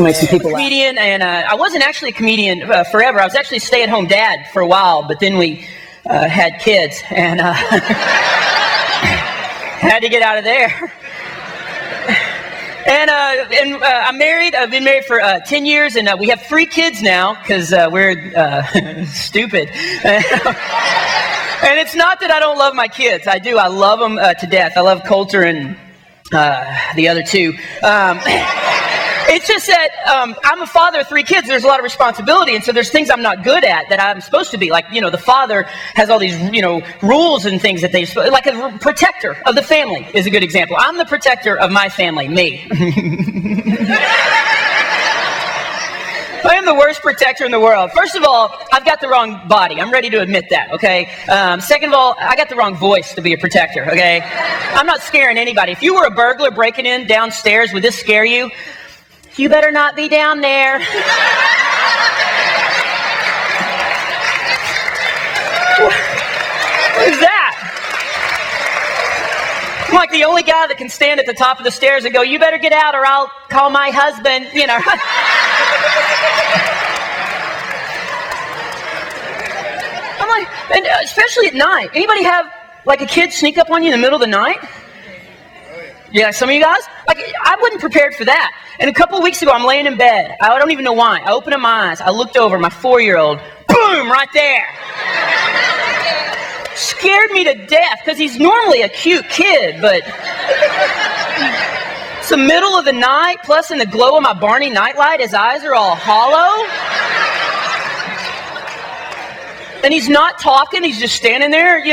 make some people laugh. Comedian, and I wasn't actually a comedian forever. I was actually a stay-at-home dad for a while, but then we had kids, and had to get out of there. And I'm married. I've been married for 10 years, and we have 3 kids now because we're stupid. And it's not that I don't love my kids. I do. I love them to death. I love Coulter and the other 2. It's just that I'm a father of 3 kids. There's a lot of responsibility, and so there's things I'm not good at that I'm supposed to be. Like, the father has all these, rules and things that like a protector of the family is a good example. I'm the protector of my family, me. I am the worst protector in the world. First of all, I've got the wrong body. I'm ready to admit that, okay? Second of all, I got the wrong voice to be a protector, okay? I'm not scaring anybody. If you were a burglar breaking in downstairs, would this scare you? You better not be down there. What is that? I'm like the only guy that can stand at the top of the stairs and go, you better get out or I'll call my husband, I'm like, and especially at night. Anybody have like a kid sneak up on you in the middle of the night? Yeah, some of you guys? Like, I wasn't prepared for that. And a couple of weeks ago, I'm laying in bed. I don't even know why. I opened up my eyes. I looked over. My 4-year-old, boom, right there. Scared me to death because he's normally a cute kid, but it's the middle of the night, plus in the glow of my Barney nightlight, his eyes are all hollow. And he's not talking. He's just standing there,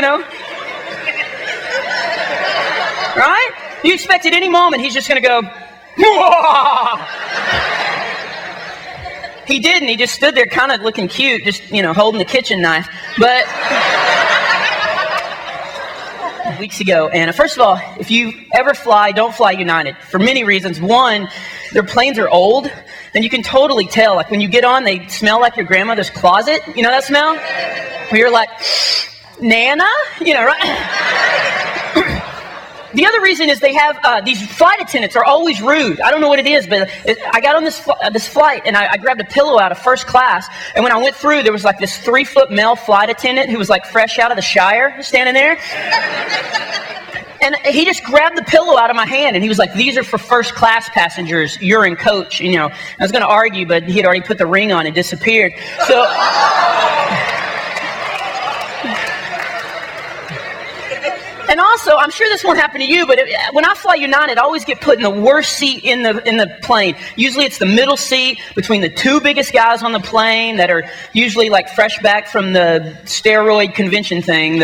Right? You expect at any moment he's just going to go, whoa! He didn't. He just stood there kind of looking cute, just, holding the kitchen knife. But weeks ago, and first of all, if you ever fly, don't fly United for many reasons. One, their planes are old, and you can totally tell. Like when you get on, they smell like your grandmother's closet. You know that smell? Where you're like, Nana? Right? The other reason is they have, these flight attendants are always rude. I don't know what it is, but I got on this flight, and I grabbed a pillow out of first class, and when I went through, there was like this 3-foot male flight attendant who was like fresh out of the Shire, standing there. And he just grabbed the pillow out of my hand, and he was like, these are for first class passengers. You're in coach. I was going to argue, but he had already put the ring on and disappeared. So... And also, I'm sure this won't happen to you, but when I fly United, I always get put in the worst seat in the plane. Usually it's the middle seat between the 2 biggest guys on the plane that are usually like fresh back from the steroid convention thing.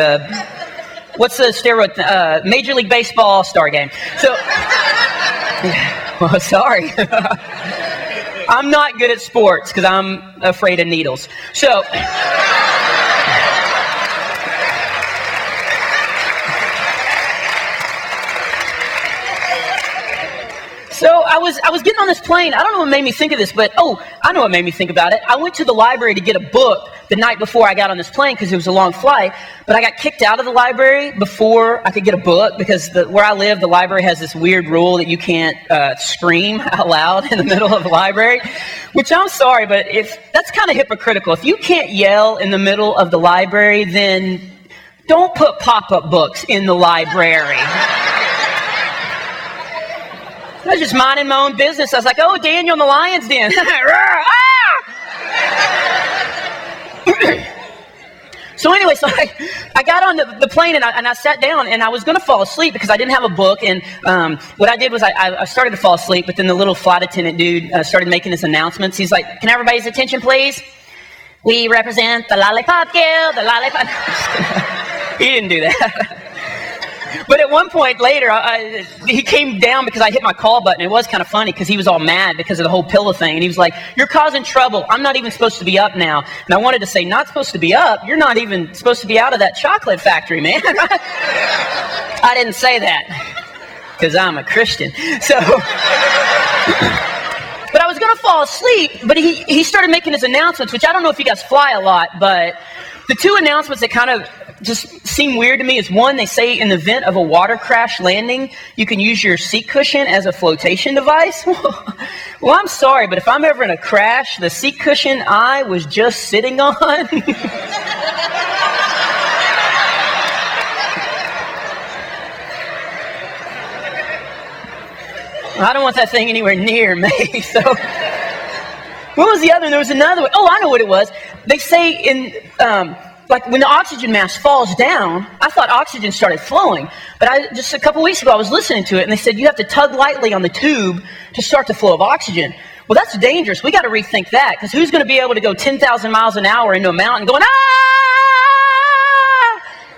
What's the steroid? Major League Baseball All-Star game. So, well, sorry. I'm not good at sports because I'm afraid of needles. So... So I was getting on this plane. I don't know what made me think of this, but I know what made me think about it. I went to the library to get a book the night before I got on this plane because it was a long flight, but I got kicked out of the library before I could get a book because where I live, the library has this weird rule that you can't scream out loud in the middle of the library, which I'm sorry, but that's kind of hypocritical. If you can't yell in the middle of the library, then don't put pop-up books in the library. I was just minding my own business. I was like, oh, Daniel in the lion's den. So anyway, I got on the plane and I sat down and I was going to fall asleep because I didn't have a book. And what I did was I started to fall asleep, but then the little flight attendant dude started making his announcements. He's like, can everybody's attention, please? We represent the Lollipop Guild, the Lollipop... He didn't do that. But at one point later, he came down because I hit my call button. It was kind of funny because he was all mad because of the whole pillow thing. And he was like, you're causing trouble. I'm not even supposed to be up now. And I wanted to say, not supposed to be up? You're not even supposed to be out of that chocolate factory, man. I didn't say that because I'm a Christian. So... But I was going to fall asleep, but he started making his announcements, which I don't know if you guys fly a lot, but the 2 announcements that kind of just seem weird to me is, one, they say in the event of a water crash landing, you can use your seat cushion as a flotation device. Well, I'm sorry, but if I'm ever in a crash, the seat cushion I was just sitting on... I don't want that thing anywhere near me, so... What was the other one? There was another one. Oh, I know what it was. They say in... like when the oxygen mask falls down, I thought oxygen started flowing. But just a couple weeks ago, I was listening to it, and they said you have to tug lightly on the tube to start the flow of oxygen. Well, that's dangerous. We got to rethink that, because who's going to be able to go 10,000 miles an hour into a mountain going, ah,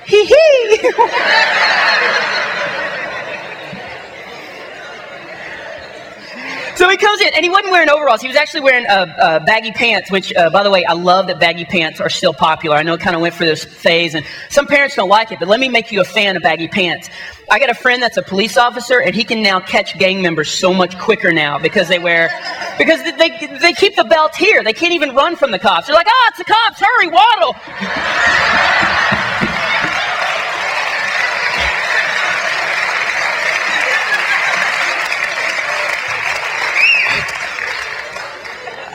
hee hee. So he comes in, and he wasn't wearing overalls. He was actually wearing baggy pants, which, by the way, I love that baggy pants are still popular. I know it kind of went for this phase, and some parents don't like it, but let me make you a fan of baggy pants. I got a friend that's a police officer, and he can now catch gang members so much quicker now because they keep the belt here. They can't even run from the cops. They're like, oh, it's the cops, hurry, waddle.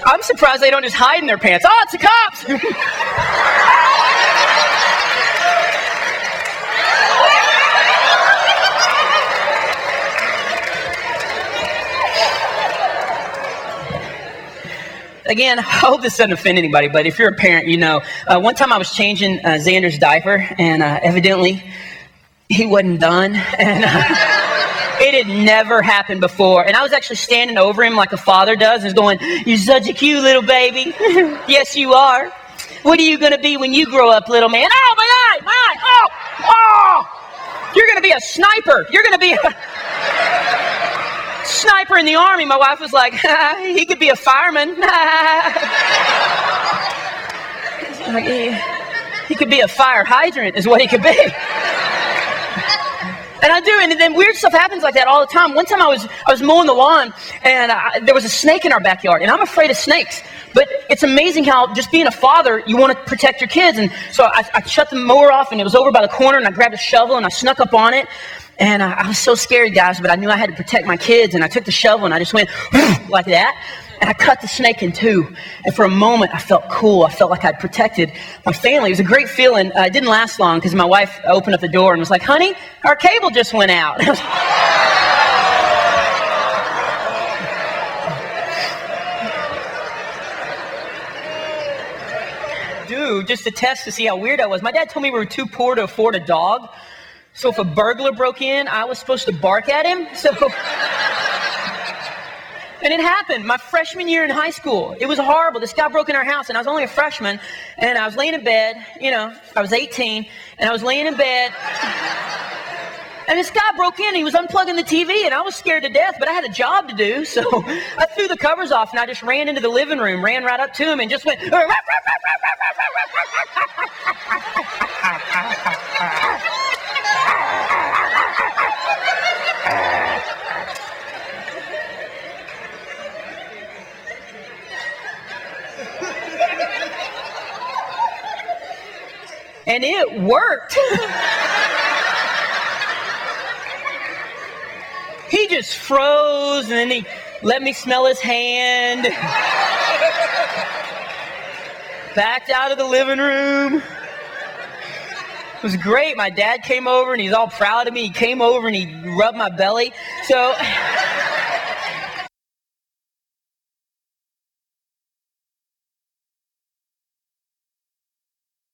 I'm surprised they don't just hide in their pants. Oh, it's the cops! Again, I hope this doesn't offend anybody, but if you're a parent, you know. One time I was changing Xander's diaper, and evidently he wasn't done. And... it had never happened before. And I was actually standing over him like a father does and going, you're such a cute little baby. Yes, you are. What are you going to be when you grow up, little man? Oh, my eye, my eye. Oh. You're going to be a sniper. You're going to be a sniper in the army. My wife was like, he could be a fireman. He could be a fire hydrant is what he could be. And I do, and then weird stuff happens like that all the time. One time I was mowing the lawn, and there was a snake in our backyard, and I'm afraid of snakes. But it's amazing how, just being a father, you want to protect your kids. And so I shut the mower off, and it was over by the corner, and I grabbed a shovel, and I snuck up on it. And I was so scared, guys, but I knew I had to protect my kids, and I took the shovel, and I just went like that. And I cut the snake in two. And for a moment, I felt cool. I felt like I'd protected my family. It was a great feeling. It didn't last long because my wife opened up the door and was like, honey, our cable just went out. Dude, just to test to see how weird I was. My dad told me we were too poor to afford a dog. So if a burglar broke in, I was supposed to bark at him. And it happened my freshman year in high school. It was horrible. This guy broke in our house, and I was only a freshman, and I was laying in bed. You know, I was 18, and I was laying in bed, and this guy broke in, and he was unplugging the TV, and I was scared to death, but I had a job to do, so I threw the covers off, and I just ran into the living room, ran right up to him, and just went... And it worked. He just froze, and then he let me smell his hand. Backed out of the living room. It was great. My dad came over, and he's all proud of me. He came over, and he rubbed my belly. So...